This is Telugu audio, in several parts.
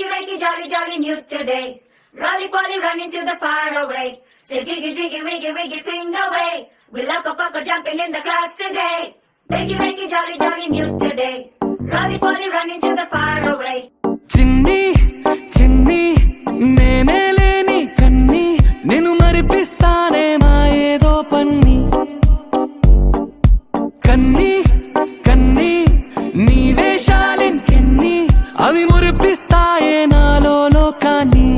wakey, jolly, jolly new today. Rolly poly running to the far away. Say jiggy, jiggy, wiggy, wiggy, sing away. We loco poco jumping in the class today. Wakey, jolly, jolly new today. Rolly poly running to the far away. చిన్ని చిన్ని నేనే లేని కన్ని నేను మరిపిస్తానే మా ఏదో పన్ని కన్ని కన్ని నీ వేషాలెన్ని అవి మురిపిస్తాయే నాలో లోకాన్ని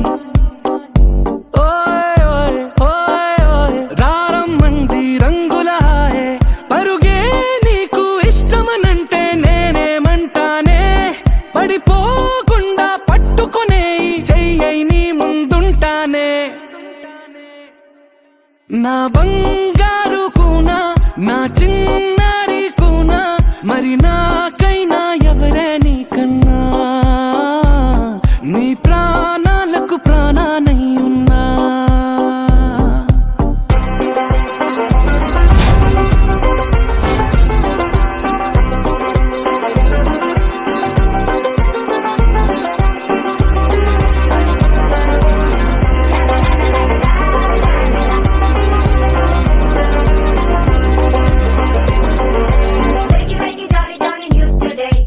ఓయ్ ఓయ్ ఓయ్ ఓయ్ రారమ్మంది రంగుల హాయే పరుగే నీకు ఇష్టమనంటే నేనేమంటానే పడిపోకుండా పట్టుకునే చెయ్యై నీ ముందుంటానే నా బంగారు కూనా నా చిన్నారి కూనా మరి నాకైనా ఎవరే నీకన్నా నీ ప్రాణాలకు ప్రాణానై ఉన్నా Wakey, jolly, jolly new today.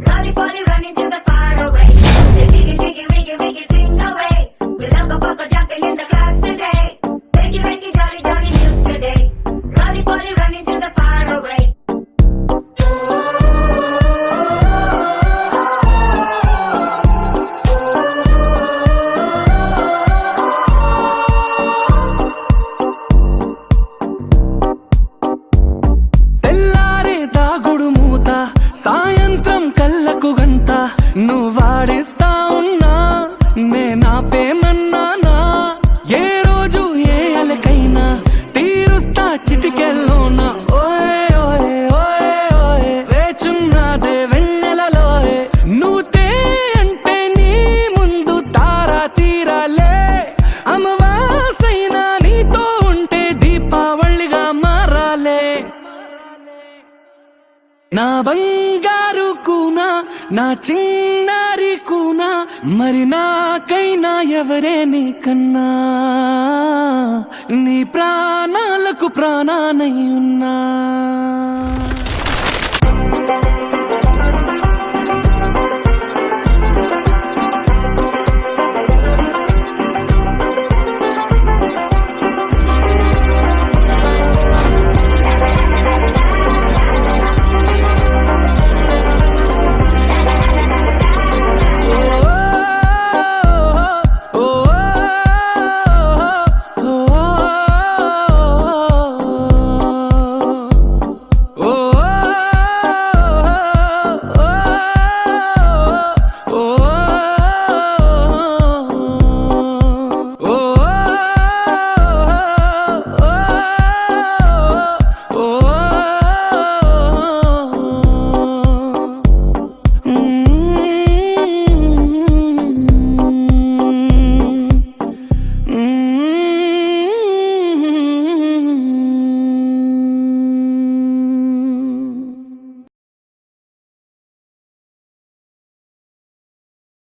Rolly poly running to the far away. Say jiggy, jiggy, wiggy, wiggy, sing away. We loco poco jumping in the class today. Wakey, jolly, jolly new today. Rolly poly running to the far away. తెల్లారే దాగుడు మూత సాయంత్రం కళ్ళకు గంట నువ్వాడిస్తా ఉన్నా నేనాపేమన్నానా ఏ రోజు ఏ అలకైనా తీరుస్తా చిటికెల్లోనా ఓయ్ ఓయ్ ఓయ్ ఓయ్ వేచున్నదే వెన్నెలలోయే నువ్వుతే అంటే నీ ముందు తారా తీరాలే అమవాసైనా నీతో ఉంటే దీపావళిగా మారాలే నా బంగారు కూనా నా చిన్నారి కూనా మరి నాకైనా ఎవరే నీకన్నా నీ ప్రాణాలకు ప్రాణానై ఉన్నా